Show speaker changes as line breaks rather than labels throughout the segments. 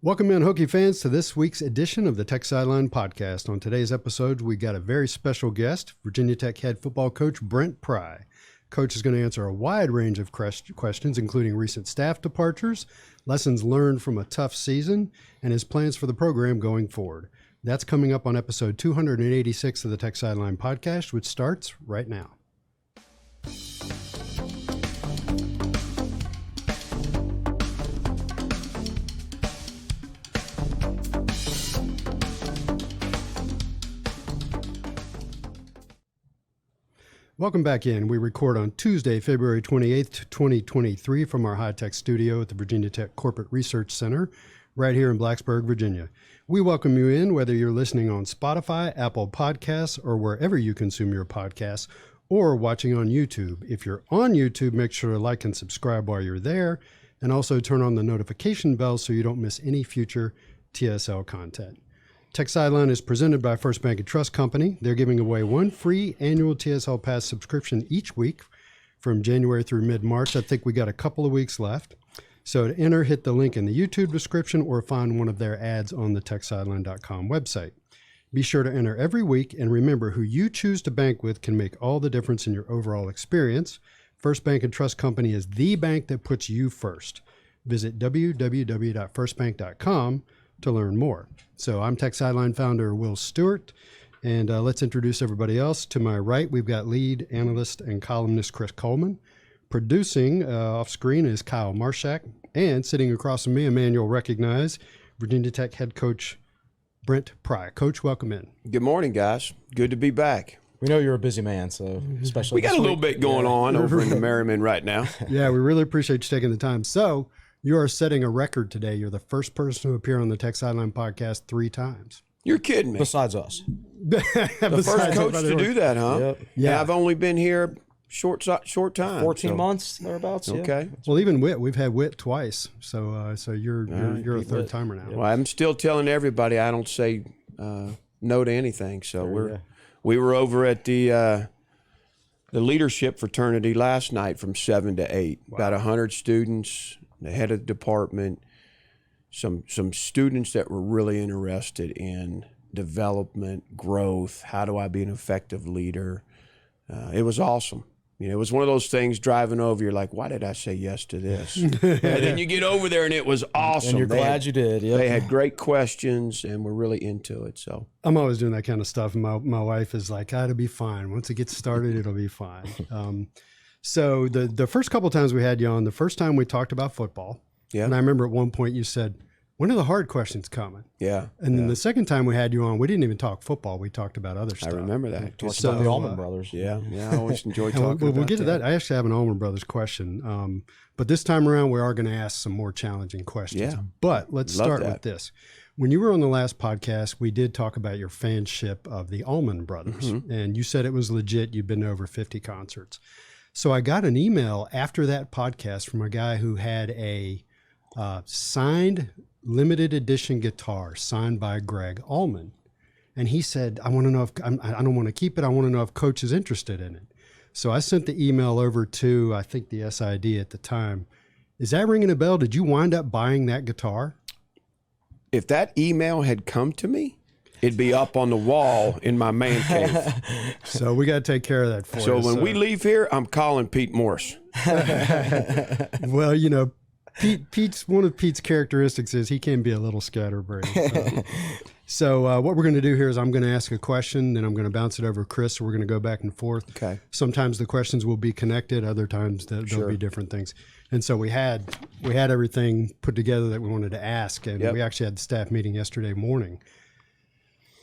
Welcome in, Hokie fans, to this week's edition of the Tech Sideline Podcast. On today's episode, we got a very special guest, Virginia Tech head football coach Brent Pry. Coach is going to answer a wide range of questions, including recent staff departures, lessons learned from a tough season, and his plans for the program going forward. That's coming up on episode 286 of the Tech Sideline Podcast, which starts right now. Welcome back in. We record on Tuesday, February 28th, 2023 from our high-tech studio at the Virginia Tech Corporate Research Center right here in Blacksburg, Virginia. We welcome you in whether you're listening on Spotify, Apple Podcasts, or wherever you consume your podcasts, or watching on YouTube. If you're on YouTube, make sure to like and subscribe while you're there, and also turn on the notification bell so you don't miss any future TSL content. Tech Sideline is presented by First Bank & Trust Company. They're giving away one free annual TSL Pass subscription each week from January through mid-March. I think we got a couple of weeks left. So to enter, hit the link in the YouTube description or find one of their ads on the techsideline.com website. Be sure to enter every week, and remember, who you choose to bank with can make all the difference in your overall experience. First Bank & Trust Company is the bank that puts you first. Visit www.firstbank.com to learn more. So I'm Tech Sideline founder Will Stewart, and let's introduce everybody else. To my right, we've got lead analyst and columnist Chris Coleman. Producing off screen is Kyle Marshak, and sitting across from me, a man you'll recognize, Virginia Tech head coach Brent Pry. Coach, welcome in.
Good morning, guys. Good to be back.
We know you're a busy man, so especially
we got a little bit going on over in the Merriman right now.
Yeah, we really appreciate you taking the time. So you are setting a record today. You're the first person to appear on the Tech Sideline Podcast 3 times.
You're kidding me.
Besides us.
The first coach to do that, huh?
Yep.
Yeah.
And I've only been here short time.
14 months, thereabouts.
Okay.
Yeah.
Well, even Whit, we've had Whit twice. So you're a third timer now.
Well, I'm still telling everybody I don't say no to anything. So we were over at the leadership fraternity last night from 7 to 8. Wow. About 100 students, the head of the department, some students that were really interested in development, growth, how do I be an effective leader. It was awesome. You know, it was one of those things driving over, you're like, why did I say yes to this? And then you get over there and it was awesome.
And you're glad you did. Yep.
They had great questions and we're really into it. So
I'm always doing that kind of stuff. My wife is like, it'll be fine. Once it gets started, it'll be fine. So the first couple of times we had you on, the first time we talked about football. Yeah. And I remember at one point you said, when are the hard questions coming?
Yeah.
And then the second time we had you on, we didn't even talk football. We talked about other stuff.
I remember that.
Talked about the Allman brothers.
Yeah. I always enjoy talking about that.
We'll get to that. I actually have an Allman brothers question. But this time around, we are going to ask some more challenging questions. Yeah. But let's start with this. When you were on the last podcast, we did talk about your fanship of the Allman brothers. Mm-hmm. And you said it was legit. You've been to over 50 concerts. So I got an email after that podcast from a guy who had a signed limited edition guitar signed by Greg Allman. And he said, I want to know if, I don't want to keep it. I want to know if Coach is interested in it. So I sent the email over to, I think, the SID at the time. Is that ringing a bell? Did you wind up buying that guitar?
If that email had come to me, it'd be up on the wall in my man cave.
So we got to take care of that for you.
So when we leave here, I'm calling Pete Morse.
Well, you know, Pete's one of Pete's characteristics is he can be a little scatterbrained. So what we're going to do here is I'm going to ask a question, then I'm going to bounce it over to Chris. So we're going to go back and forth.
Okay.
Sometimes the questions will be connected. Other times there'll be different things. And so we had everything put together that we wanted to ask, and we actually had the staff meeting yesterday morning.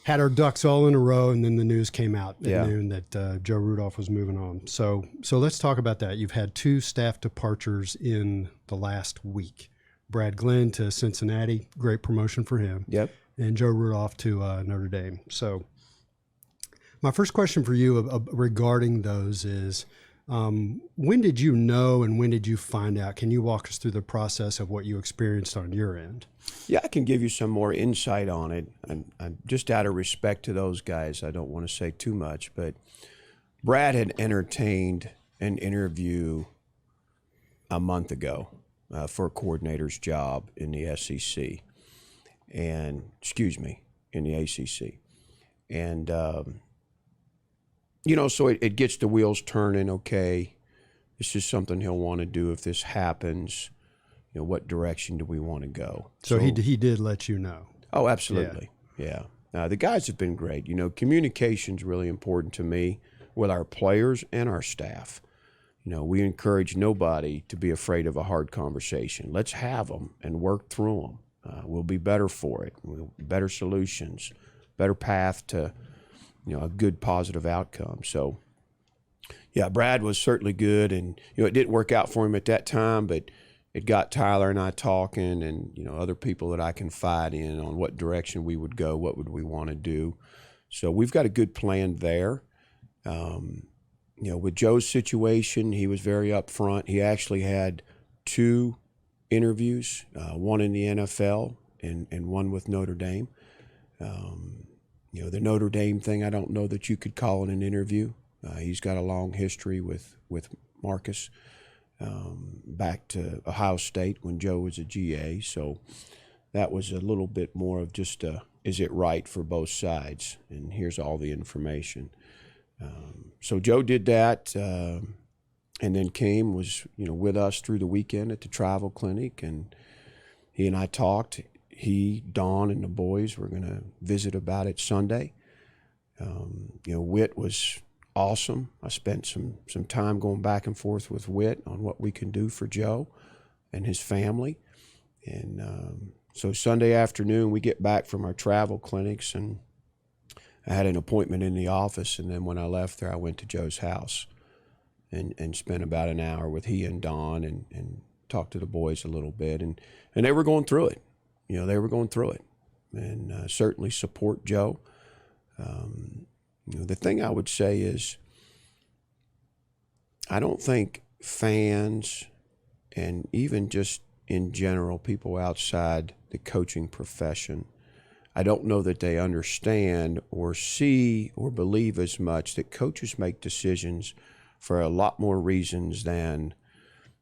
Had our ducks all in a row, and then the news came out at noon that Joe Rudolph was moving on. So let's talk about that. You've had 2 staff departures in the last week. Brad Glenn to Cincinnati, great promotion for him.
Yep.
And Joe Rudolph to Notre Dame. So my first question for you regarding those is, when did you know and when did you find out? Can you walk us through the process of what you experienced on your end?
Yeah, I can give you some more insight on it. And just out of respect to those guys, I don't want to say too much, but Brad had entertained an interview a month ago for a coordinator's job in the SEC. and in the ACC. And, so it gets the wheels turning. Okay, this is something he'll want to do if this happens. What direction do we want to go?
So he did let you know.
Oh, absolutely. Yeah. The guys have been great. Communication's really important to me with our players and our staff. We encourage nobody to be afraid of a hard conversation. Let's have them and work through them. We'll be better for it. Better solutions, better path to, a good positive outcome. So, yeah, Brad was certainly good, and it didn't work out for him at that time, but it got Tyler and I talking, and other people that I confide in on what direction we would go, what would we want to do. So we've got a good plan there. With Joe's situation, he was very upfront. He actually had 2 interviews, one in the NFL and one with Notre Dame. The Notre Dame thing, I don't know that you could call it an interview. He's got a long history with Marcus, back to Ohio State when Joe was a GA. So that was a little bit more of just is it right for both sides? And here's all the information. So Joe did that, and then was with us through the weekend at the travel clinic, and he and I talked. He, Don, and the boys were going to visit about it Sunday. Whit was awesome. I spent some time going back and forth with Whit on what we can do for Joe and his family. And so Sunday afternoon, we get back from our travel clinics, and I had an appointment in the office, and then when I left there, I went to Joe's house and spent about an hour with he and Don and talked to the boys a little bit. And they were going through it. They were going through it, and certainly support Joe. The thing I would say is I don't think fans and even just in general, people outside the coaching profession, I don't know that they understand or see or believe as much that coaches make decisions for a lot more reasons than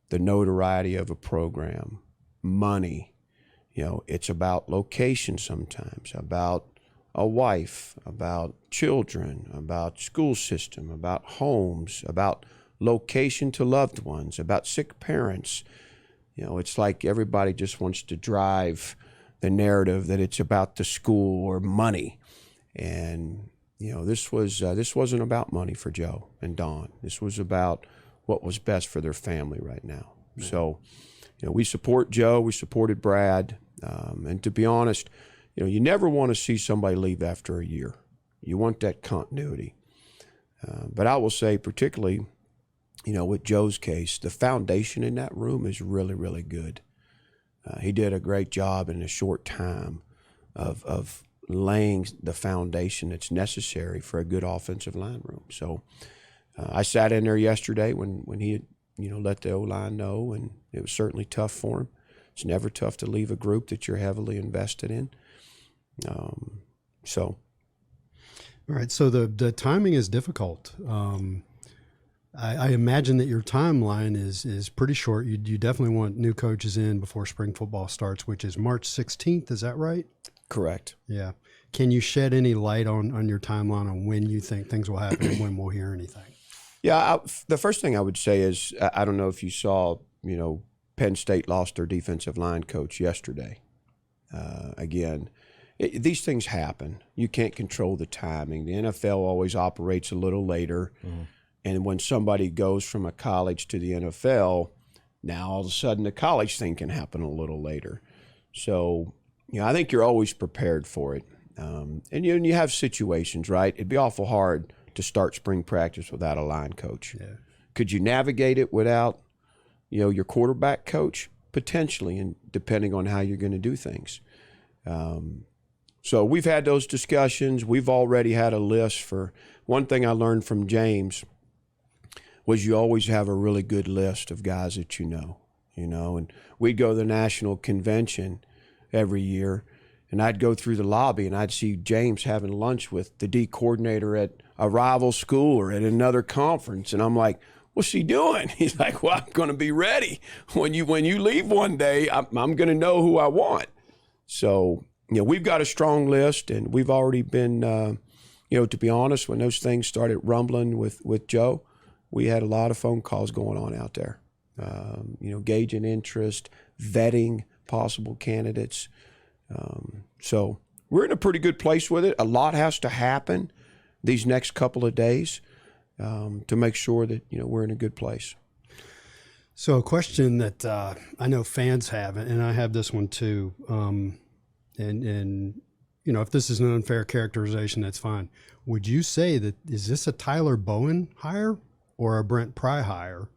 the notoriety of a program, money. It's about location sometimes, about a wife, about children, about school system, about homes, about location to loved ones, about sick parents. It's like everybody just wants to drive the narrative that it's about the school or money. And, this wasn't about money for Joe and Don. This was about what was best for their family right now. Yeah. So, we support Joe, we supported Brad. And to be honest, you never want to see somebody leave after a year. You want that continuity. But I will say, particularly, with Joe's case, the foundation in that room is really, really good. He did a great job in a short time of laying the foundation that's necessary for a good offensive line room. So I sat in there yesterday when he had, let the O-line know, and it was certainly tough for him. It's never tough to leave a group that you're heavily invested in. All right, so the timing is difficult. I imagine that your timeline is pretty short. You definitely want new coaches in before spring football starts, which is March 16th. Is that right? Correct.
Yeah. Can you shed any light on your timeline on when you think things will happen and when we'll hear anything? Yeah,
the first thing I would say is I don't know if you saw, Penn State lost their defensive line coach yesterday. Again, these things happen. You can't control the timing. The NFL always operates a little later. Mm-hmm. And when somebody goes from a college to the NFL, now all of a sudden the college thing can happen a little later. So, I think you're always prepared for it. And you have situations, right? It'd be awful hard to start spring practice without a line coach. Yeah. Could you navigate it without, your quarterback coach? Potentially, and depending on how you're going to do things. So we've had those discussions. We've already had a list for one thing I learned from James was you always have a really good list of guys that and we'd go to the national convention every year, and I'd go through the lobby and I'd see James having lunch with the D coordinator at a rival school or at another conference, and I'm like, what's he doing? He's like, well, I'm going to be ready. When you leave one day, I'm going to know who I want. So, we've got a strong list, and we've already been, to be honest, when those things started rumbling with Joe, we had a lot of phone calls going on out there, gauging interest, vetting possible candidates. So we're in a pretty good place with it. A lot has to happen these next couple of days to make sure that, we're in a good place.
So a question that I know fans have, and I have this one too, and if this is an unfair characterization, that's fine. Would you say that is this a Tyler Browen hire or a Brent Pry hire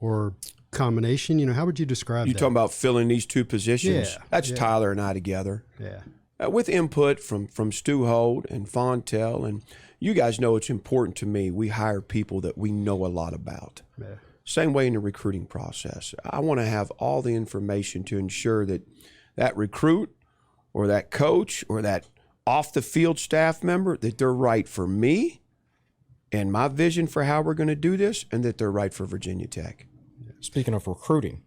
or combination? How would you describe that?
You talking about filling these two positions?
Yeah.
That's Tyler and I together.
Yeah.
With input from Stu Holt and Fontel, and you guys know it's important to me. We hire people that we know a lot about.
Yeah.
Same way in the recruiting process. I want to have all the information to ensure that that recruit or that coach or that off-the-field staff member, that they're right for me and my vision for how we're going to do this, and that they're right for Virginia Tech.
Speaking of recruiting,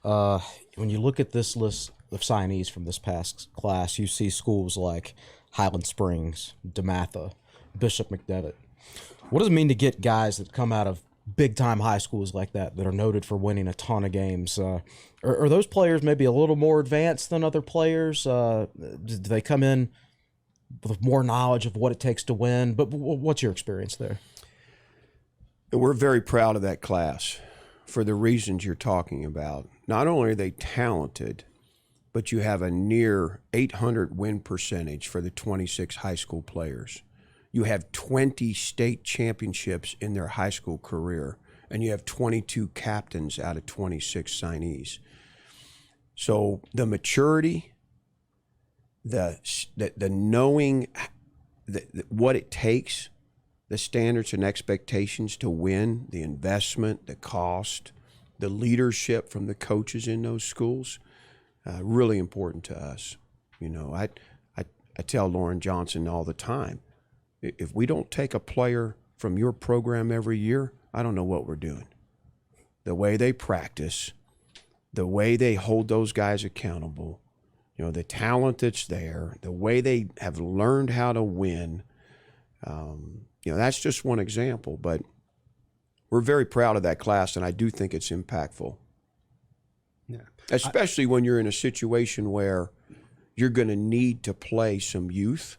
when you look at this list of signees from this past class, you see schools like Highland Springs, DeMatha, Bishop McDevitt. What does it mean to get guys that come out of big-time high schools like that are noted for winning a ton of games? Are those players maybe a little more advanced than other players? Do they come in with more knowledge of what it takes to win? But what's your experience there?
We're very proud of that class for the reasons you're talking about. Not only are they talented, but you have a near 800 win percentage for the 26 high school players. You have 20 state championships in their high school career, and you have 22 captains out of 26 signees. So the maturity, the knowing what it takes, the standards and expectations to win, the investment, the cost, the leadership from the coaches in those schools, really important to us. I tell Lauren Johnson all the time, if we don't take a player from your program every year, I don't know what we're doing. The way they practice, the way they hold those guys accountable, the talent that's there, the way they have learned how to win, that's just one example. But we're very proud of that class, and I do think it's impactful.
Yeah.
Especially when you're in a situation where you're going to need to play some youth.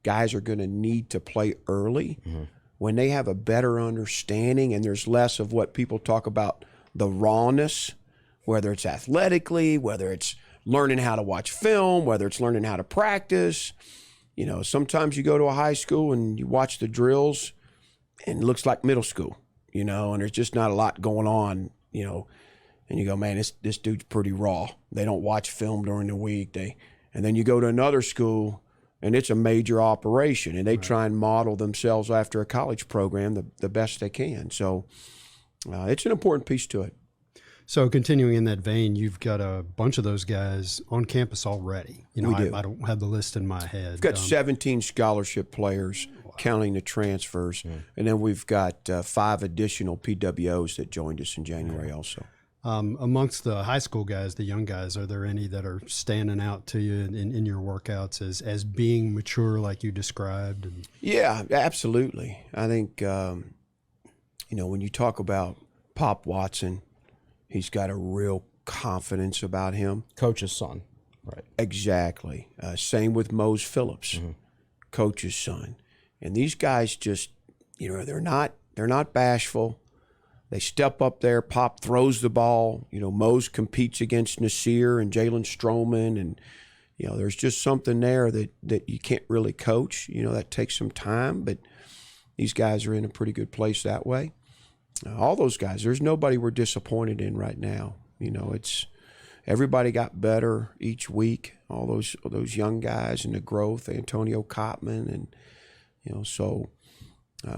Guys are going to need to play early. Mm-hmm. When they have a better understanding and there's less of what people talk about, the rawness, whether it's athletically, whether it's learning how to watch film, whether it's learning how to practice. Sometimes you go to a high school and you watch the drills and it looks like middle school, and there's just not a lot going on, and you go, man, this dude's pretty raw. They don't watch film during the week. And then you go to another school and it's a major operation, and they try and model themselves after a college program the best they can. So it's an important piece to it.
So continuing in that vein, you've got a bunch of those guys on campus already.
We do.
I don't have the list in my head.
We've got 17 scholarship players, counting the transfers, and then we've got 5 additional PWOs that joined us in January also.
Amongst the high school guys, the young guys, are there any that are standing out to you in your workouts as being mature like you described?
Yeah, absolutely. I think, when you talk about Pop Watson, he's got a real confidence about him.
Coach's son, right?
Exactly. Same with Mose Phillips, coach's son. And these guys just, they're not bashful. They step up there. Pop throws the ball. Mose competes against Nasir and Jalen Stroman, and there's just something there that you can't really coach. That takes some time, but these guys are in a pretty good place that way. All those guys, there's nobody we're disappointed in right now. It's everybody got better each week. All those young guys and the growth, Antonio Cotman, and so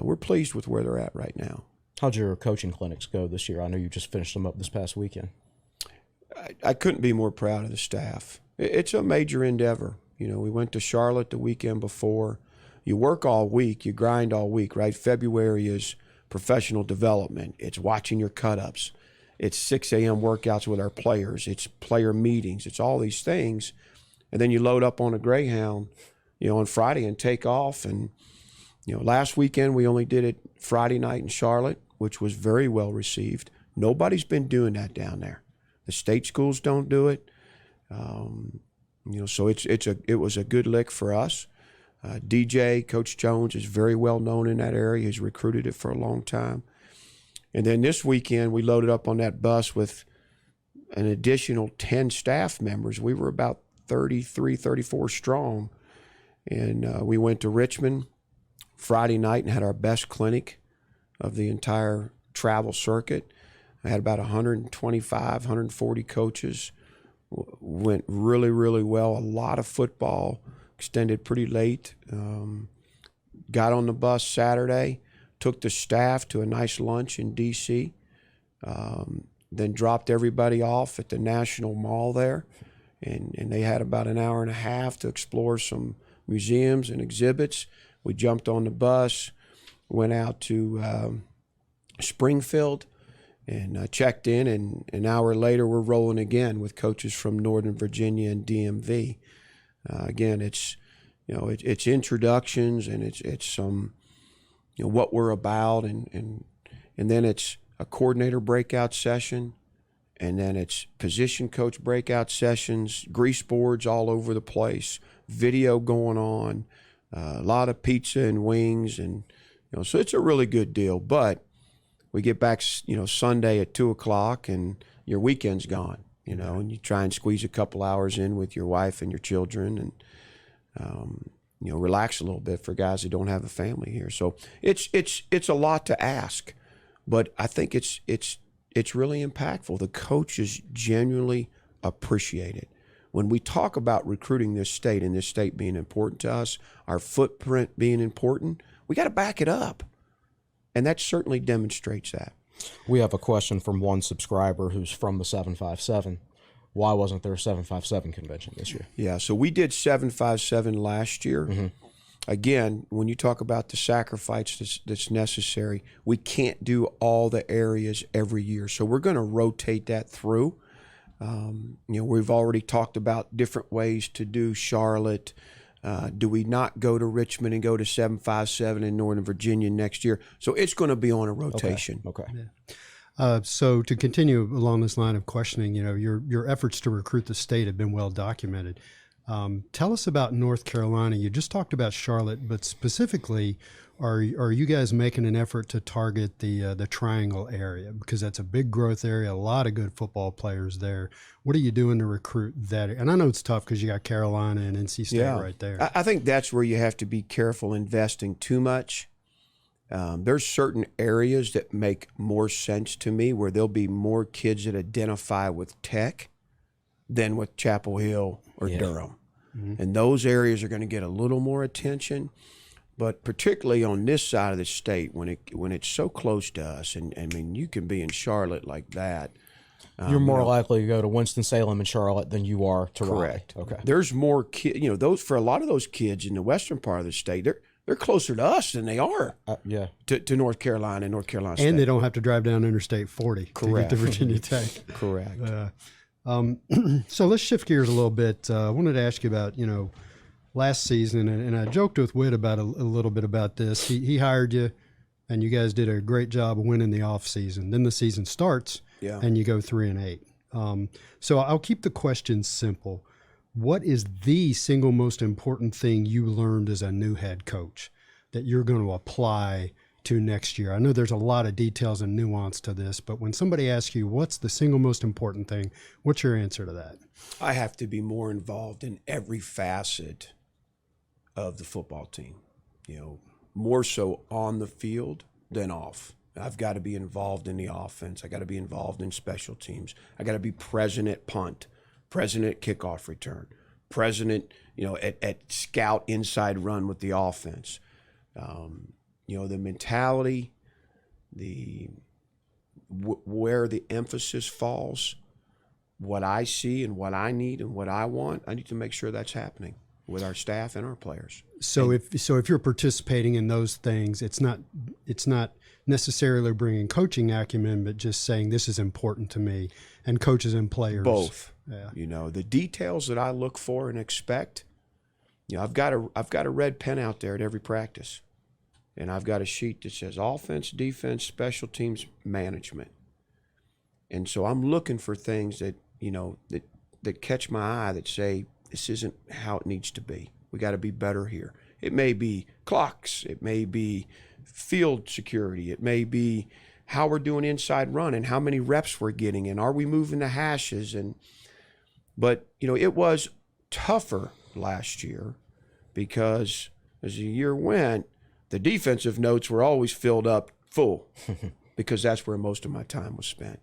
we're pleased with where they're at right now.
How'd your coaching clinics go this year? I know you just finished them up this past weekend.
I couldn't be more proud of the staff. It's a major endeavor. We went to Charlotte the weekend before. You work all week, you grind all week, right? February is professional development. It's watching your cut-ups. It's 6 a.m. workouts with our players. It's player meetings. It's all these things. and then you load up on a Greyhound, on Friday and take off. And last weekend we only did it Friday night in Charlotte, which was very well received. Nobody's been doing that down there. The state schools don't do it. So it was a good lick for us. DJ, Coach Jones, is very well known in that area. He's recruited it for a long time. And then this weekend, we loaded up on that bus with an additional 10 staff members. We were about 33, 34 strong. And we went to Richmond Friday night and had our best clinic of the entire travel circuit. I had about 125, 140 coaches. Went really, really well. A lot of football, extended pretty late. Got on the bus Saturday, took the staff to a nice lunch in D.C., then dropped everybody off at the National Mall there. And they had about an hour and a half to explore some museums and exhibits. We jumped on the bus, went out to Springfield, and checked in, and an hour later we're rolling again with coaches from Northern Virginia and DMV. Again, it's it's introductions, and it's some what we're about, and then it's a coordinator breakout session, and then it's position coach breakout sessions, grease boards all over the place, video going on, a lot of pizza and wings, and so it's a really good deal. But we get back, Sunday at 2:00, and your weekend's gone, and you try and squeeze a couple hours in with your wife and your children, and relax a little bit for guys who don't have a family here. So it's a lot to ask, but I think it's really impactful. The coaches genuinely appreciate it. When we talk about recruiting this state and this state being important to us, our footprint being important, we got to back it up. And that certainly demonstrates that.
We have a question from one subscriber who's from the 757. Why wasn't there a 757 convention this year?
Yeah, so we did 757 last year. Mm-hmm. Again, when you talk about the sacrifice that's necessary, we can't do all the areas every year. So we're going to rotate that through. We've already talked about different ways to do Charlotte. Do we not go to Richmond and go to 757 in Northern Virginia next year? So it's going to be on a rotation.
Okay.
Yeah. So to continue along this line of questioning, your efforts to recruit the state have been well documented. Tell us about North Carolina. You just talked about Charlotte, but specifically, are you guys making an effort to target the Triangle area, because that's a big growth area, a lot of good football players there? What are you doing to recruit that? And I know it's tough because you got Carolina and NC State right there.
I think that's where you have to be careful investing too much. There's certain areas that make more sense to me where there'll be more kids that identify with Tech than with Chapel Hill or Durham. Mm-hmm. And those areas are going to get a little more attention. But particularly on this side of the state, when it's so close to us, and I mean, you can be in Charlotte like that.
You're more likely to go to Winston-Salem and Charlotte than you are to
correct.
Raleigh. Okay.
There's more kids. Those for a lot of those kids in the western part of the state, they're closer to us than they are to North Carolina and North Carolina State.
And they don't have to drive down Interstate 40 to get to Virginia Tech.
Correct.
So let's shift gears a little bit. I wanted to ask you about, last season, and I joked with Whit about a little bit about this. He hired you, and you guys did a great job of winning the off season. Then the season starts, and you go 3-8. So I'll keep the question simple. What is the single most important thing you learned as a new head coach that you're going to apply to next year? I know there's a lot of details and nuance to this, but when somebody asks you what's the single most important thing, what's your answer to that?
I have to be more involved in every facet of the football team, more so on the field than off. I've got to be involved in the offense. I got to be involved in special teams. I got to be present at punt, present at kickoff return, present, at scout inside run with the offense. The mentality, where the emphasis falls, what I see and what I need and what I want, I need to make sure that's happening with our staff and our players.
So if you're participating in those things, it's not necessarily bringing coaching acumen, but just saying this is important to me, and coaches and players.
Both.
Yeah.
You know, the details that I look for and expect. You know, I've got a red pen out there at every practice, and I've got a sheet that says offense, defense, special teams, management. And so I'm looking for things that, you know, that catch my eye, that say this isn't how it needs to be. We got to be better here. It may be clocks, it may be field security, it may be how we're doing inside run and how many reps we're getting, and are we moving the hashes. But you know, it was tougher last year because as the year went, the defensive notes were always filled up full because that's where most of my time was spent.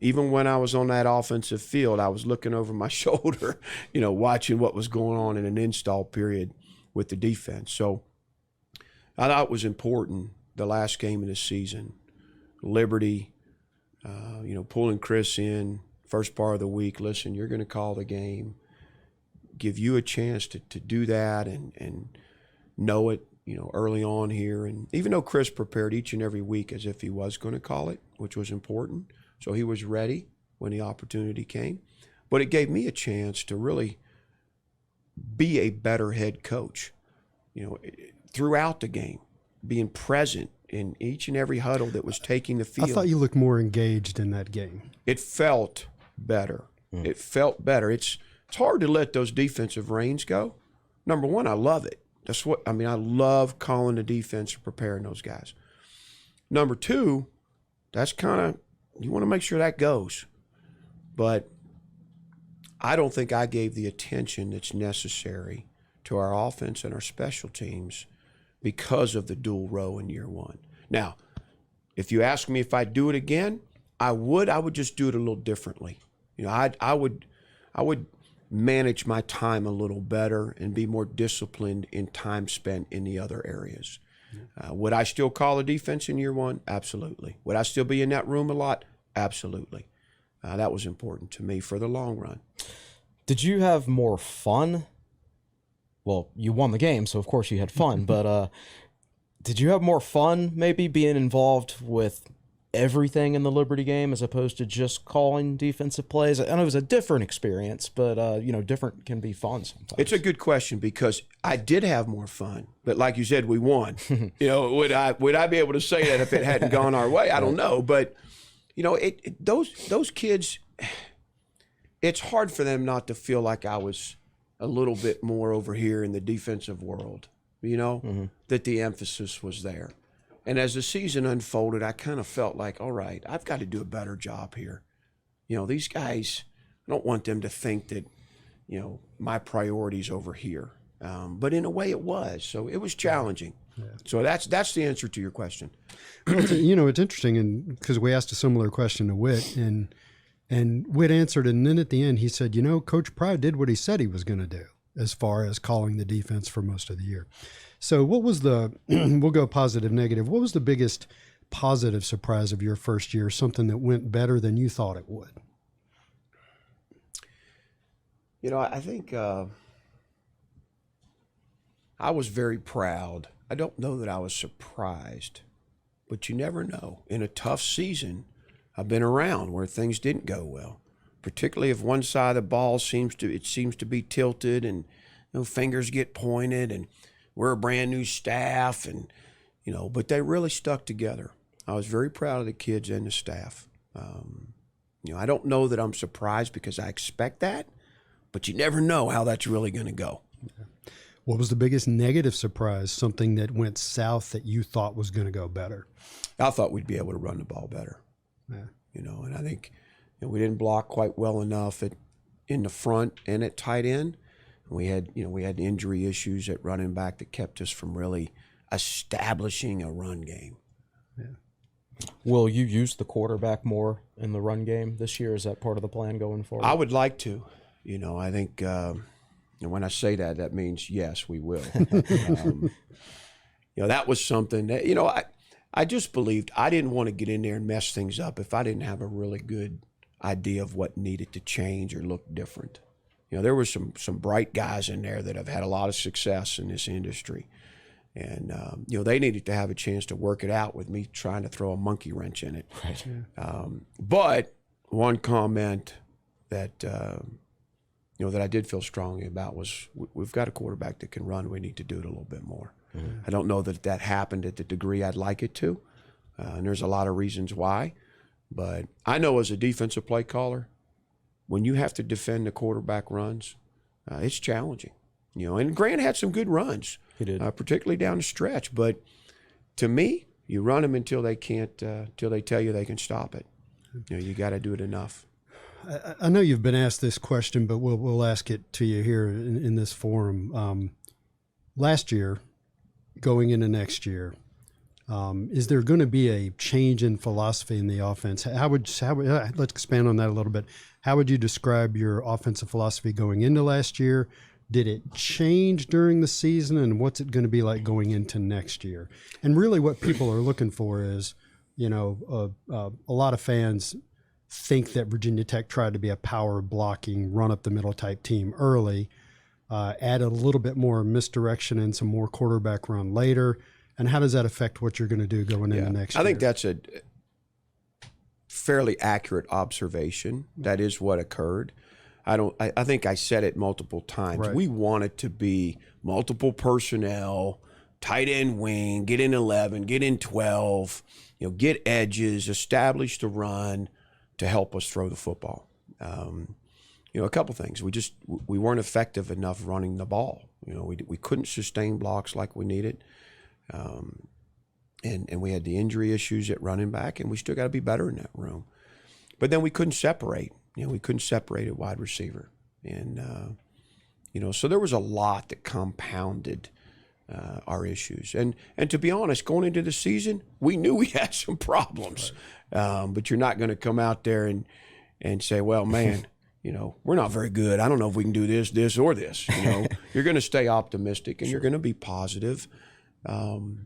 Even when I was on that offensive field, I was looking over my shoulder, you know, watching what was going on in an install period with the defense. So I thought it was important the last game of the season. Liberty, you know, pulling Chris in first part of the week. Listen, you're going to call the game. Give you a chance to do that and know it, you know, early on here. And even though Chris prepared each and every week as if he was going to call it, which was important, so he was ready when the opportunity came. But it gave me a chance to really be a better head coach, you know, throughout the game, being present in each and every huddle that was taking the field.
I thought you looked more engaged in that game.
It felt better. It felt better. It's hard to let those defensive reins go. Number one, I love it. That's what I mean. I love calling the defense and preparing those guys. Number two, that's kind of, you want to make sure that goes. But I don't think I gave the attention that's necessary to our offense and our special teams because of the dual row in year one. Now, if you ask me if I'd do it again, I would just do it a little differently. You know, I would manage my time a little better and be more disciplined in time spent in the other areas. Would I still call a defense in year one? Absolutely. Would I still be in that room a lot? Absolutely. That was important to me for the long run.
Did you have more fun? Well, you won the game, so of course you had fun, but did you have more fun maybe being involved with everything in the Liberty game as opposed to just calling defensive plays? I know it was a different experience, but you know, different can be fun sometimes.
It's a good question because I did have more fun, but like you said, we won. You know, would I be able to say that if it hadn't gone our way? I don't know, but you know, those kids, it's hard for them not to feel like I was a little bit more over here in the defensive world, you know, that the emphasis was there. And as the season unfolded, I kind of felt like, all right, I've got to do a better job here. You know, these guys, I don't want them to think that, you know, my priority's over here. But in a way it was. So it was challenging. Yeah. So that's the answer to your question.
You know, it's interesting because we asked a similar question to Whit, and Whit answered, and then at the end he said, you know, Coach Pry did what he said he was going to do as far as calling the defense for most of the year. So what was we'll go positive, negative. What was the biggest positive surprise of your first year, something that went better than you thought it would?
You know, I think I was very proud. I don't know that I was surprised, but you never know. In a tough season, I've been around where things didn't go well, particularly if one side of the ball seems to be tilted and, you know, fingers get pointed, and we're a brand new staff, and, you know, but they really stuck together. I was very proud of the kids and the staff. You know, I don't know that I'm surprised because I expect that, but you never know how that's really going to go.
What was the biggest negative surprise, something that went south that you thought was going to go better?
I thought we'd be able to run the ball better. Yeah. You know, and I think, you know, we didn't block quite well enough in the front and at tight end. We had injury issues at running back that kept us from really establishing a run game.
Yeah. Will you use the quarterback more in the run game this year? Is that part of the plan going forward?
I would like to. You know, I think when I say that, that means yes, we will. You know, that was something that, you know, I just believed I didn't want to get in there and mess things up if I didn't have a really good idea of what needed to change or look different. You know, there were some bright guys in there that have had a lot of success in this industry. And, they needed to have a chance to work it out with me trying to throw a monkey wrench in it.
Right.
But one comment that, that I did feel strongly about was we've got a quarterback that can run. We need to do it a little bit more. Mm-hmm. I don't know that happened at the degree I'd like it to. And there's a lot of reasons why. But I know as a defensive play caller, when you have to defend the quarterback runs, it's challenging. And Grant had some good runs.
He did.
Particularly down the stretch. But to me, you run them until they can't, till they tell you they can stop it. You got to do it enough.
I know you've been asked this question, but we'll ask it to you here in this forum. Last year, going into next year, is there going to be a change in philosophy in the offense? Let's expand on that a little bit. How would you describe your offensive philosophy going into last year? Did it change during the season, and what's it going to be like going into next year? And really what people are looking for is, a lot of fans think that Virginia Tech tried to be a power blocking, run up the middle type team early, add a little bit more misdirection and some more quarterback run later. And how does that affect what you're going to do going into next year?
I think that's a fairly accurate observation. That is what occurred. I think I said it multiple times.
Right.
We want it to be multiple personnel, tight end wing, get in 11, get in 12, get edges, establish the run to help us throw the football. A couple things. We weren't effective enough running the ball. We couldn't sustain blocks like we needed. And we had the injury issues at running back, and we still got to be better in that room. But then we couldn't separate. We couldn't separate at wide receiver. And, so there was a lot that compounded our issues. And to be honest, going into the season, we knew we had some problems. Right. But you're not going to come out there and say, well, man, we're not very good. I don't know if we can do this, or this. You're going to stay optimistic, and you're going to be positive. And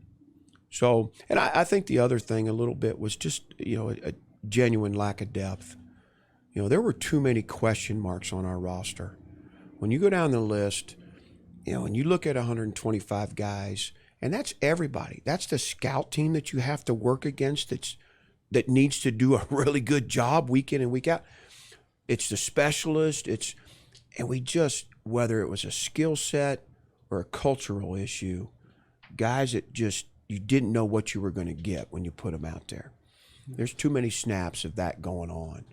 I think the other thing a little bit was just, a genuine lack of depth. There were too many question marks on our roster. When you go down the list, and you look at 125 guys, and that's everybody. That's the scout team that you have to work against that needs to do a really good job week in and week out. It's the specialist. And we just, whether it was a skill set or a cultural issue, guys that just, you didn't know what you were going to get when you put them out there. There's too many snaps of that going on.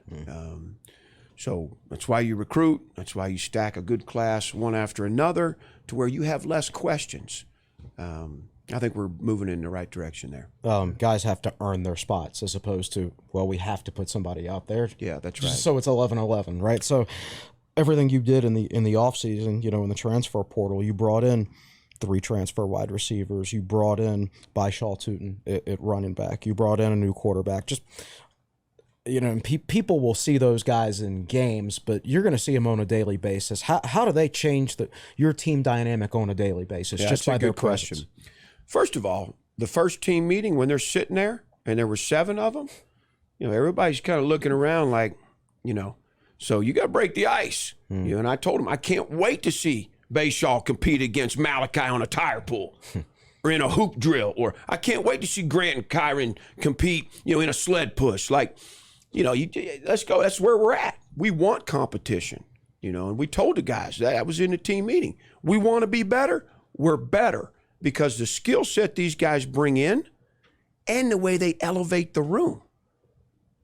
So that's why you recruit. That's why you stack a good class one after another to where you have less questions. I think we're moving in the right direction there.
Guys have to earn their spots as opposed to, well, we have to put somebody out there.
Yeah, that's right.
So it's 11-11, right? So everything you did in the offseason, in the transfer portal, you brought in 3 transfer wide receivers. You brought in Bayshul Tuten at running back. You brought in a new quarterback. Just, people will see those guys in games, but you're going to see them on a daily basis. How do they change your team dynamic on a daily basis?
Yeah,
just by their
question.
presence?
First of all, the first team meeting, when they're sitting there, and there were 7 of them, everybody's kind of looking around like, so you got to break the ice. And I told them, I can't wait to see Bayshul compete against Malachi on a tire pull or in a hoop drill, or I can't wait to see Grant and Kyron compete, in a sled push. Like, let's go. That's where we're at. We want competition, and we told the guys that was in the team meeting. We want to be better. We're better because the skill set these guys bring in and the way they elevate the room,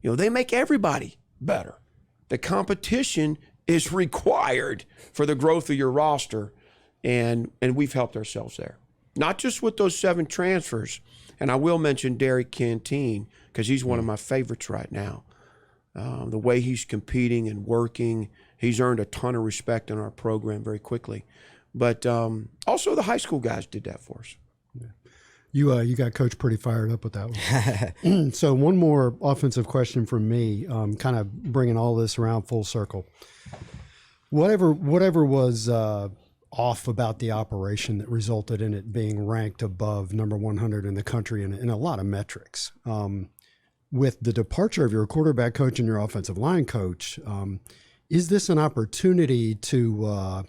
they make everybody better. The competition is required for the growth of your roster, and we've helped ourselves there. Not just with those 7 transfers, and I will mention Derek Canteen because he's one of my favorites right now. The way he's competing and working, he's earned a ton of respect in our program very quickly. But also the high school guys did that for us.
Yeah. You got Coach pretty fired up with that one. So one more offensive question from me, kind of bringing all this around full circle. Whatever was off about the operation that resulted in it being ranked above number 100 in the country in a lot of metrics. With the departure of your quarterback coach and your offensive line coach, is this an opportunity to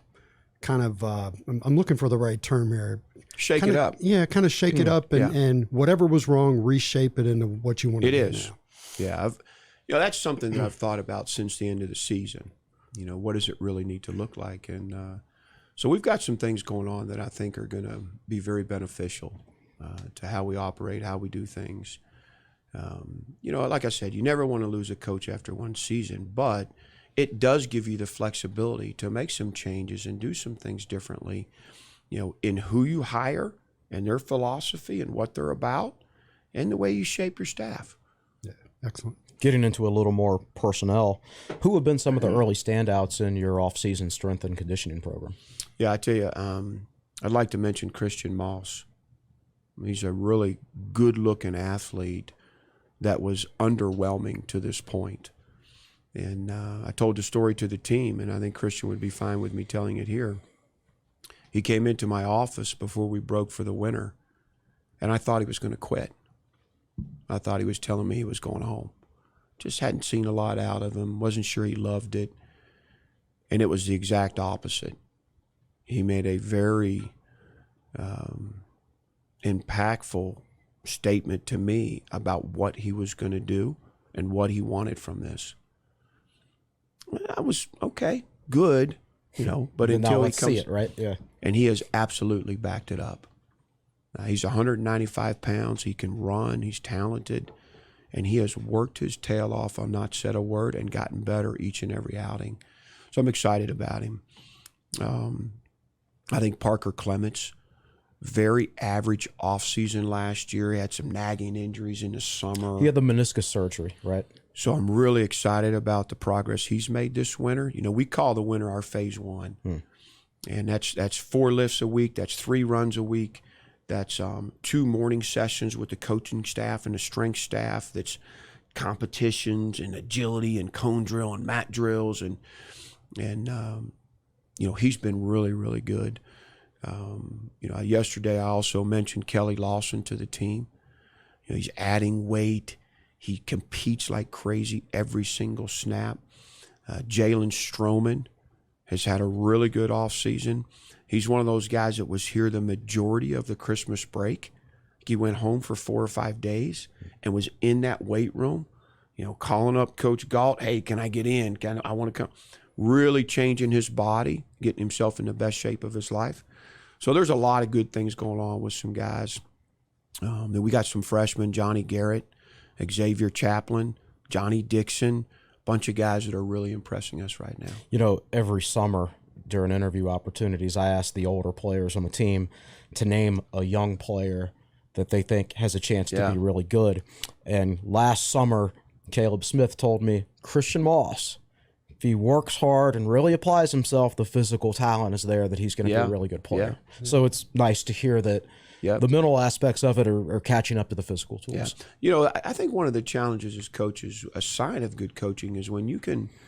I'm looking for the right term here,
shake it up.
Yeah, kind of shake it up, and whatever was wrong, reshape it into what you want to do.
It is. Now. Yeah, that's something that I've thought about since the end of the season. What does it really need to look like? And so we've got some things going on that I think are going to be very beneficial to how we operate, how we do things. Like I said, you never want to lose a coach after one season, but it does give you the flexibility to make some changes and do some things differently, in who you hire and their philosophy and what they're about and the way you shape your staff.
Yeah, excellent.
Getting into a little more personnel, who have been some of the early standouts in your off-season strength and conditioning program?
Yeah, I tell you, I'd like to mention Christian Moss. He's a really good-looking athlete that was underwhelming to this point. And I told the story to the team, and I think Christian would be fine with me telling it here. He came into my office before we broke for the winter, and I thought he was going to quit. I thought he was telling me he was going home. Just hadn't seen a lot out of him, wasn't sure he loved it. And it was the exact opposite. He made a very impactful statement to me about what he was going to do and what he wanted from this. I was okay, good, but until he comes,
see it, right? Yeah,
and he has absolutely backed it up. He's 195 pounds. He can run. He's talented, and he has worked his tail off on not said a word and gotten better each and every outing. So I'm excited about him. I think Parker Clements, very average offseason last year. He had some nagging injuries in the summer.
He had the meniscus surgery, right?
So I'm really excited about the progress he's made this winter. We call the winter our phase one. And that's 4 lifts a week. That's 3 runs a week. That's 2 morning sessions with the coaching staff and the strength staff. That's competitions and agility and cone drill and mat drills. And he's been really, really good. Yesterday I also mentioned Kelly Lawson to the team. He's adding weight. He competes like crazy every single snap. Jalen Stroman has had a really good offseason. He's one of those guys that was here the majority of the Christmas break. He went home for 4 or 5 days and was in that weight room, calling up Coach Galt, hey, can I get in? I want to come. Really changing his body, getting himself in the best shape of his life. So there's a lot of good things going on with some guys. Then we got some freshmen, Johnny Garrett, Xavier Chaplin, Johnny Dixon, bunch of guys that are really impressing us right now.
Every summer during interview opportunities, I ask the older players on the team to name a young player that they think has a chance to be really good. And last summer, Caleb Smith told me Christian Moss, if he works hard and really applies himself, the physical talent is there that he's going to be a really good player. Yeah. So it's nice to hear that the mental aspects of it are catching up to the physical tools.
Yeah. I think one of the challenges as coaches, a sign of good coaching, is when you can –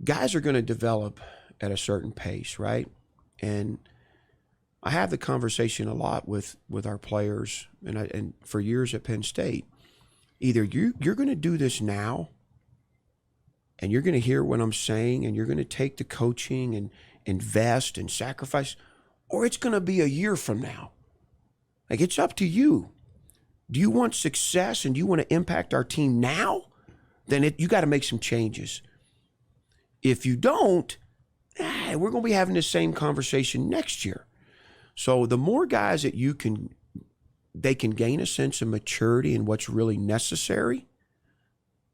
guys are going to develop at a certain pace, right? And I have the conversation a lot with our players, and for years at Penn State. Either you're going to do this now, and you're going to hear what I'm saying, and you're going to take the coaching and invest and sacrifice, or it's going to be a year from now. Like, it's up to you. Do you want success and do you want to impact our team now? Then you got to make some changes. If you don't, we're going to be having the same conversation next year. So the more guys that they can gain a sense of maturity and what's really necessary,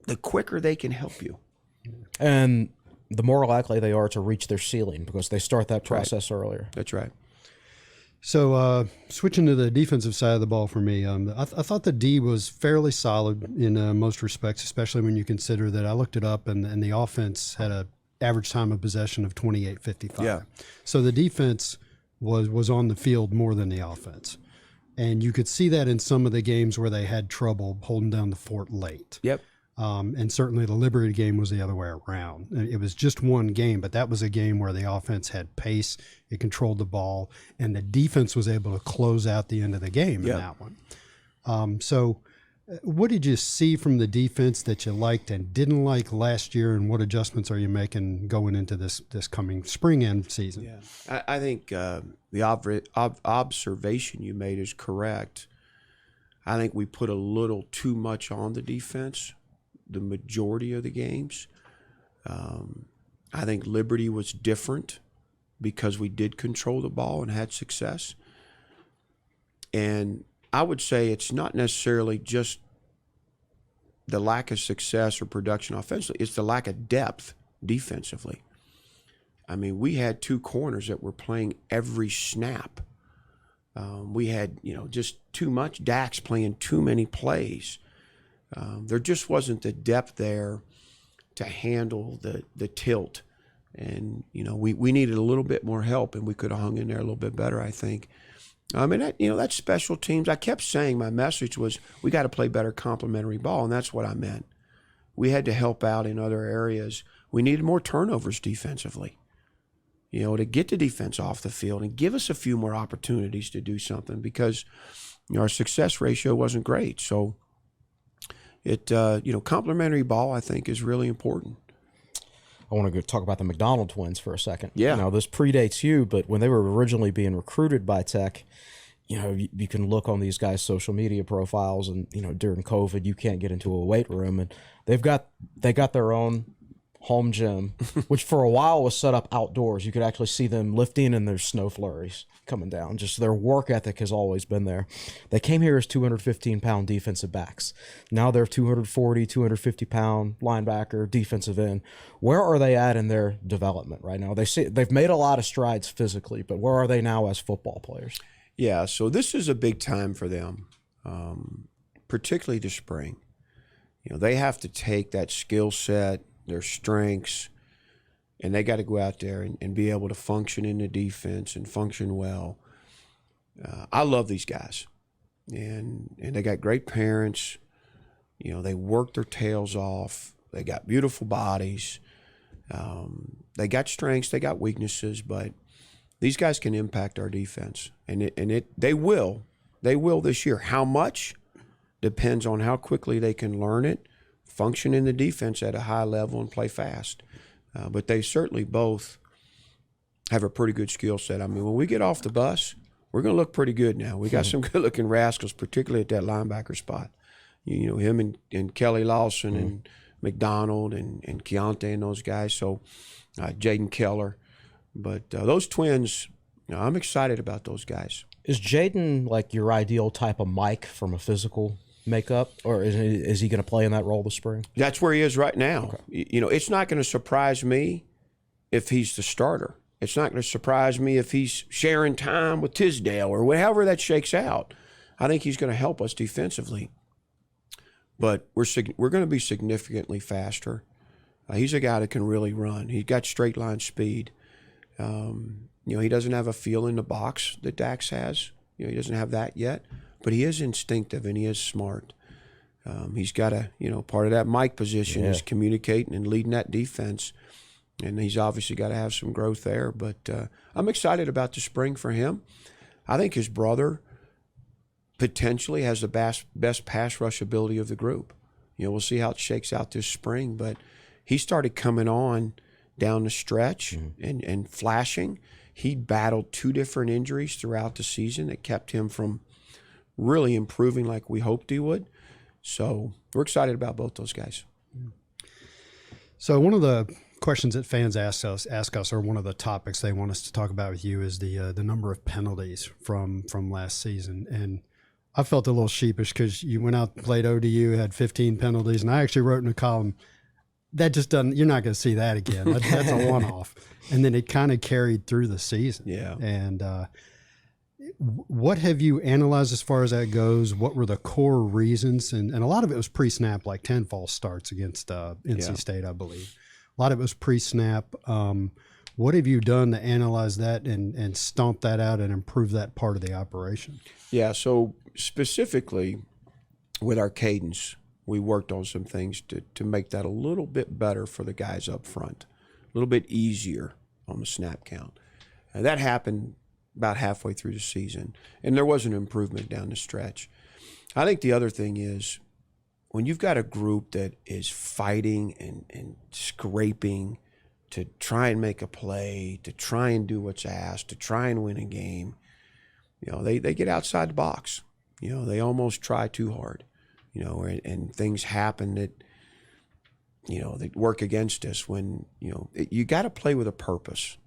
the quicker they can help you.
And the more likely they are to reach their ceiling because they start that process earlier.
That's right.
So switching to the defensive side of the ball for me, I thought the D was fairly solid in most respects, especially when you consider that I looked it up and the offense had an average time of possession of 28.55.
Yeah.
So the defense was on the field more than the offense. And you could see that in some of the games where they had trouble holding down the fort late.
Yep.
And certainly the Liberty game was the other way around. It was just one game, but that was a game where the offense had pace, it controlled the ball, and the defense was able to close out the end of the game in that one. So What did you see from the defense that you liked and didn't like last year, and what adjustments are you making going into this coming spring and season?
Yeah, I think the observation you made is correct. I think we put a little too much on the defense the majority of the games. I think Liberty was different because we did control the ball and had success. And I would say it's not necessarily just the lack of success or production offensively. It's the lack of depth defensively. I mean, we had two corners that were playing every snap. We had, just too much. Dax playing too many plays. There just wasn't the depth there to handle the tilt. And, we needed a little bit more help, and we could have hung in there a little bit better, I think. I mean, that's special teams. I kept saying my message was we got to play better complementary ball, and that's what I meant. We had to help out in other areas. We needed more turnovers defensively, to get the defense off the field and give us a few more opportunities to do something because our success ratio wasn't great. So, complementary ball, I think, is really important.
I want to go talk about the McDonald twins for a second.
Yeah.
Now, this predates you, but when they were originally being recruited by Tech, you can look on these guys' social media profiles, and during COVID, you can't get into a weight room, and they got their own home gym, which for a while was set up outdoors. You could actually see them lifting, and there's snow flurries coming down. Just their work ethic has always been there. They came here as 215-pound defensive backs. Now they're 240, 250-pound linebacker, defensive end. Where are they at in their development right now? They've made a lot of strides physically, but where are they now as football players?
Yeah, so this is a big time for them, particularly this spring. They have to take that skill set, their strengths, and they got to go out there and be able to function in the defense and function well. I love these guys, and they got great parents. They work their tails off. They got beautiful bodies. They got strengths, they got weaknesses, but these guys can impact our defense, and they will this year. How much depends on how quickly they can learn it, function in the defense at a high level, and play fast. But they certainly both have a pretty good skill set. I mean, when we get off the bus, we're going to look pretty good now. We got some good-looking rascals, particularly at that linebacker spot. Him and Kelly Lawson and McDonald and Keontae and those guys. So Jaden Keller. But those twins, I'm excited about those guys.
Is Jaden like your ideal type of Mike from a physical makeup, or is he going to play in that role this spring?
That's where he is right now. Okay. It's not going to surprise me if he's the starter. It's not going to surprise me if he's sharing time with Tisdale or however that shakes out. I think he's going to help us defensively. But we're going to be significantly faster. He's a guy that can really run. He's got straight line speed. He doesn't have a feel in the box that Dax has. He doesn't have that yet. But he is instinctive and he is smart. He's got part of that Mike position is communicating and leading that defense. And he's obviously got to have some growth there. But I'm excited about the spring for him. I think his brother potentially has the best pass rush ability of the group. We'll see how it shakes out this spring. But he started coming on down the stretch and flashing. He battled 2 different injuries throughout the season that kept him from really improving like we hoped he would. So we're excited about both those guys.
So one of the questions that fans ask us, or one of the topics they want us to talk about with you, is the number of penalties from last season. And I felt a little sheepish because you went out and played ODU, had 15 penalties, and I actually wrote in a column, that just doesn't, you're not going to see that again. That's a one-off. And then it kind of carried through the season. Yeah. And what have you analyzed as far as that goes? What were the core reasons? And a lot of it was pre-snap, like 10 false starts against NC State, I believe. A lot of it was pre-snap. What have you done to analyze that and stomp that out and improve that part of the operation?
Yeah, so specifically with our cadence, we worked on some things to make that a little bit better for the guys up front, a little bit easier on the snap count. And that happened about halfway through the season, and there was an improvement down the stretch. I think the other thing is when you've got a group that is fighting and scraping to try and make a play, to try and do what's asked, to try and win a game, they get outside the box. They almost try too hard, and things happen that, that work against us when, you got to play with a purpose.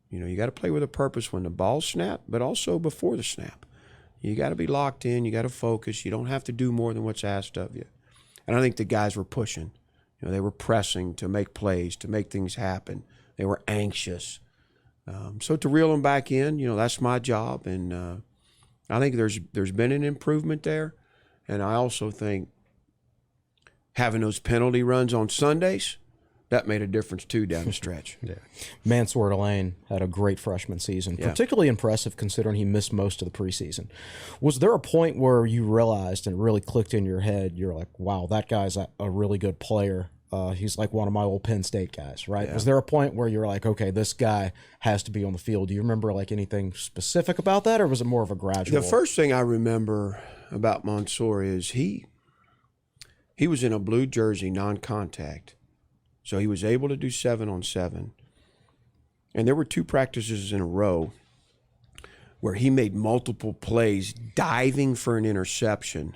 You got to play with a purpose when the ball's snapped, but also before the snap. You got to be locked in. You got to focus. You don't have to do more than what's asked of you. And I think the guys were pushing. They were pressing to make plays, to make things happen. They were anxious. So to reel them back in, that's my job. And I think there's been an improvement there. And I also think having those penalty runs on Sundays, that made a difference too down the stretch.
Yeah. Mansoor Delane had a great freshman season, particularly impressive considering he missed most of the preseason. Was there a point where you realized and it really clicked in your head, you're like, wow, that guy's a really good player. He's like one of my old Penn State guys, right? Yeah. Was there a point where you're like, okay, this guy has to be on the field? Do you remember like anything specific about that, or was it more of a gradual?
The first thing I remember about Mansoor is he was in a blue jersey, non-contact. So he was able to do 7-on-7. And there were 2 practices in a row where he made multiple plays diving for an interception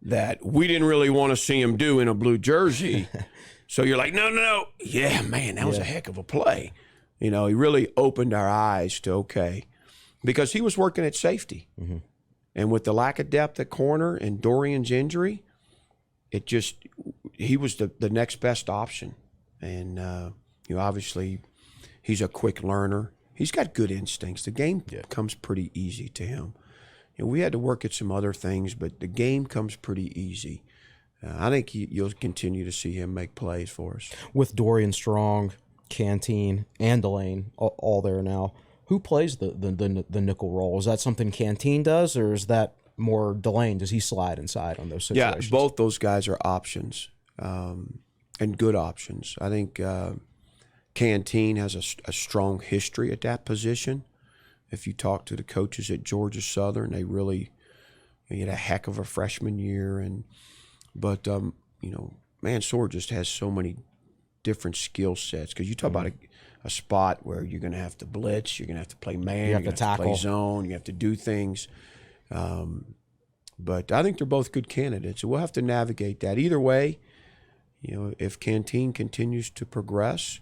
that we didn't really want to see him do in a blue jersey. So you're like, no. Yeah, man, that was a heck of a play. He really opened our eyes to, okay, because he was working at safety. Mm-hmm. And with the lack of depth at corner and Dorian's injury, he was the next best option. And, obviously he's a quick learner. He's got good instincts. The game comes pretty easy to him. We had to work at some other things, but the game comes pretty easy. I think you'll continue to see him make plays for us.
With Dorian Strong, Canteen, and Delane all there now, who plays the nickel role? Is that something Canteen does, or is that more Delane? Does he slide inside on those situations?
Yeah, both those guys are options, and good options. I think Canteen has a strong history at that position. If you talk to the coaches at Georgia Southern, they really had a heck of a freshman year. But Mansoor just has so many different skill sets. Because you talk about a spot where you're going to have to blitz, you're going to have to play man, you're going to have to play zone, you have to do things. But I think they're both good candidates. So we'll have to navigate that. Either way, if Canteen continues to progress,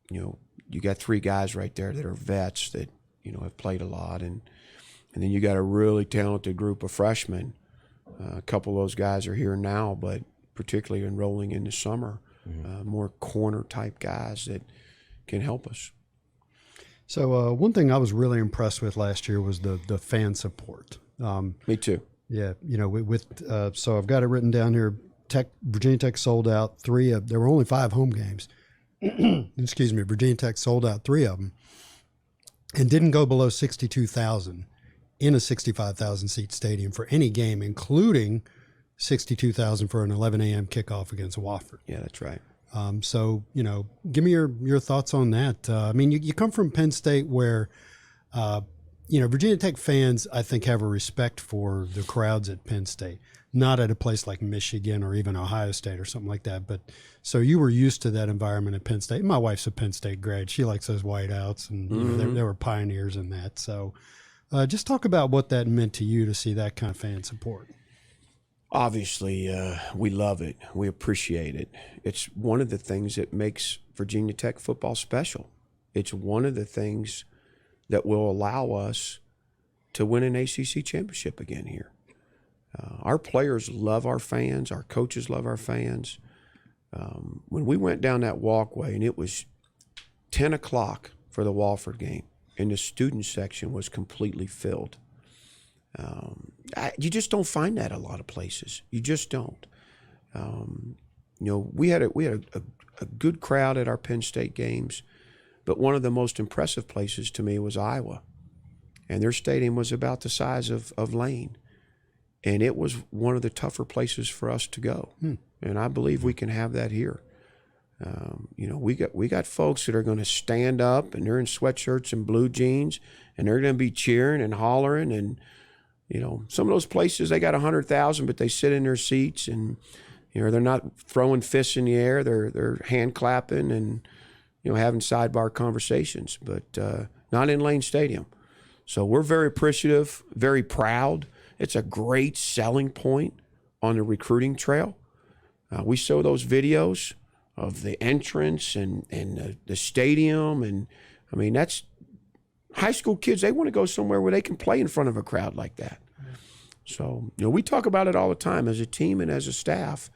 you got 3 guys right there that are vets that, have played a lot. And then you got a really talented group of freshmen. A couple of those guys are here now, but particularly enrolling in the summer, more corner-type guys that can help us.
So one thing I was really impressed with last year was the fan support.
Me too.
Yeah, so I've got it written down here. Virginia Tech sold out 3 of. There were only 5 home games. Excuse me. Virginia Tech sold out 3 of them, and didn't go below 62,000 in a 65,000 seat stadium for any game, including 62,000 for an 11 a.m. kickoff against Wofford.
Yeah, that's right.
So give me your thoughts on that. I mean, you come from Penn State where. Virginia Tech fans, I think, have a respect for the crowds at Penn State, not at a place like Michigan or even Ohio State or something like that. But so you were used to that environment at Penn State. My wife's a Penn State grad. She likes those whiteouts, and they were pioneers in that. So just talk about what that meant to you to see that kind of fan support.
Obviously, we love it. We appreciate it. It's one of the things that makes Virginia Tech football special. It's one of the things that will allow us to win an ACC championship again here. Our players love our fans. Our coaches love our fans. When we went down that walkway and it was 10 o'clock for the Wofford game and the student section was completely filled, you just don't find that a lot of places. You just don't. We had a good crowd at our Penn State games. But one of the most impressive places to me was Iowa. And their stadium was about the size of Lane. And it was one of the tougher places for us to go. And I believe we can have that here. We got folks that are going to stand up and they're in sweatshirts and blue jeans and they're going to be cheering and hollering. And You know, some of those places, they got 100,000, but they sit in their seats and, you know, they're not throwing fists in the air. They're hand clapping and, you know, having sidebar conversations, but not in Lane Stadium. So we're very appreciative, very proud. It's a great selling point on the recruiting trail. We show those videos of the entrance and the stadium. And, I mean, that's high school kids. They want to go somewhere where they can play in front of a crowd like that. So, you know, we talk about it all the time as a team and as a staff.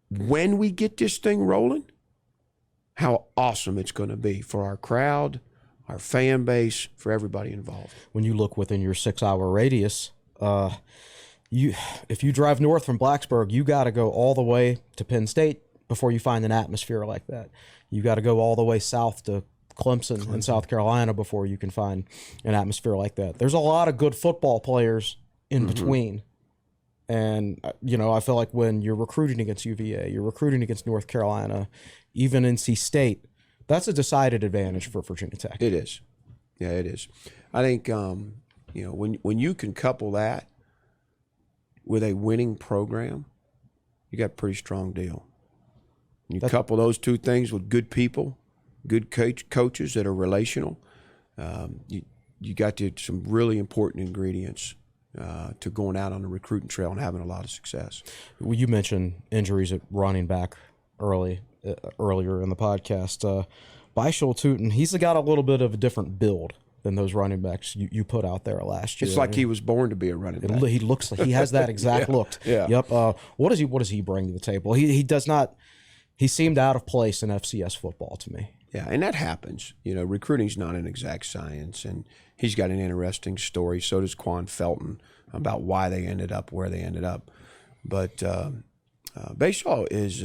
When we get this thing rolling, how awesome it's going to be for our crowd, our fan base, for everybody involved.
When you look within your 6-hour radius, if you drive north from Blacksburg, you got to go all the way to Penn State before you find an atmosphere like that. You got to go all the way south to Clemson in South Carolina before you can find an atmosphere like that. There's a lot of good football players in between. And, you know, I feel like when you're recruiting against UVA, you're recruiting against North Carolina, even NC State, that's a decided advantage for Virginia Tech.
It is. Yeah, it is. I think, you know, when you can couple that with a winning program, you got a pretty strong deal. You couple those two things with good people, good coaches that are relational, you got some really important ingredients to going out on the recruiting trail and having a lot of success.
Well, you mentioned injuries at running back earlier in the podcast. Bayshul Tuten, he's got a little bit of a different build than those running backs you put out there last year.
It's like he was born to be a running back.
He looks like he has that exact look.
Yeah.
Yep. What does he bring to the table? He does not. He seemed out of place in FCS football to me.
Yeah, and that happens. You know, recruiting's not an exact science, and he's got an interesting story. So does Quan Felton about why they ended up where they ended up. But Bayshul is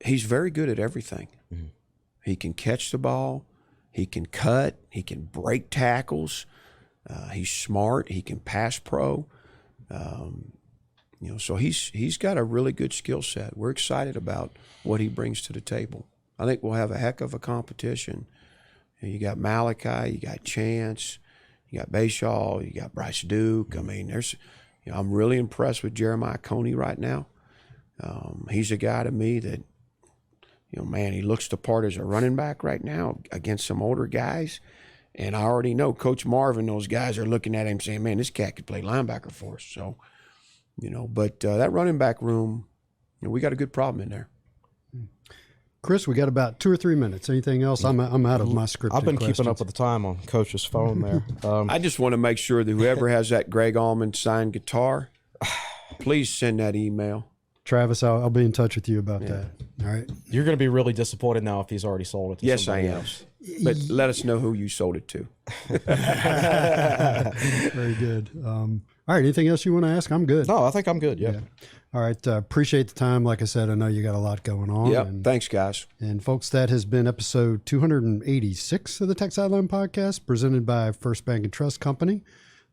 he's very good at everything. Mm-hmm. He can catch the ball, he can cut, he can break tackles. He's smart. He can pass pro. You know, so he's got a really good skill set. We're excited about what he brings to the table. I think we'll have a heck of a competition. You got Malachi, you got Chance, you got Bayshul, you got Bryce Duke. I mean, I'm really impressed with Jeremiah Coney right now. He's a guy to me that, you know, man, he looks the part as a running back right now against some older guys. And I already know Coach Marvin, those guys are looking at him saying, man, this cat could play linebacker for us. So, you know, but that running back room, you know, we got a good problem in there.
Chris, we got about 2 or 3 minutes. Anything else? I'm out of my script.
I've been keeping up with the time on Coach's phone there.
I just want to make sure that whoever has that Greg Allman signed guitar, please send that email.
Travis, I'll be in touch with you about that. All right.
You're going to be really disappointed now if he's already sold it to somebody else.
But let us know who you sold it to.
Very good. All right. Anything else you want to ask? I'm good.
No, I think I'm good. Yeah.
All right. Appreciate the time. Like I said, I know you got a lot going on.
Yeah. Thanks, guys.
And folks, that has been episode 286 of the Tech Sideline Podcast, presented by First Bank and Trust Company.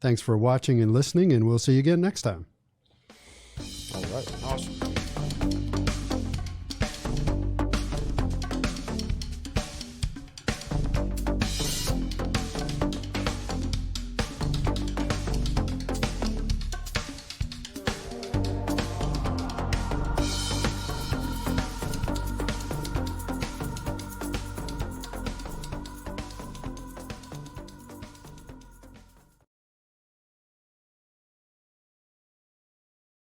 Thanks for watching and listening, and we'll see you again next time.
All right.
Awesome.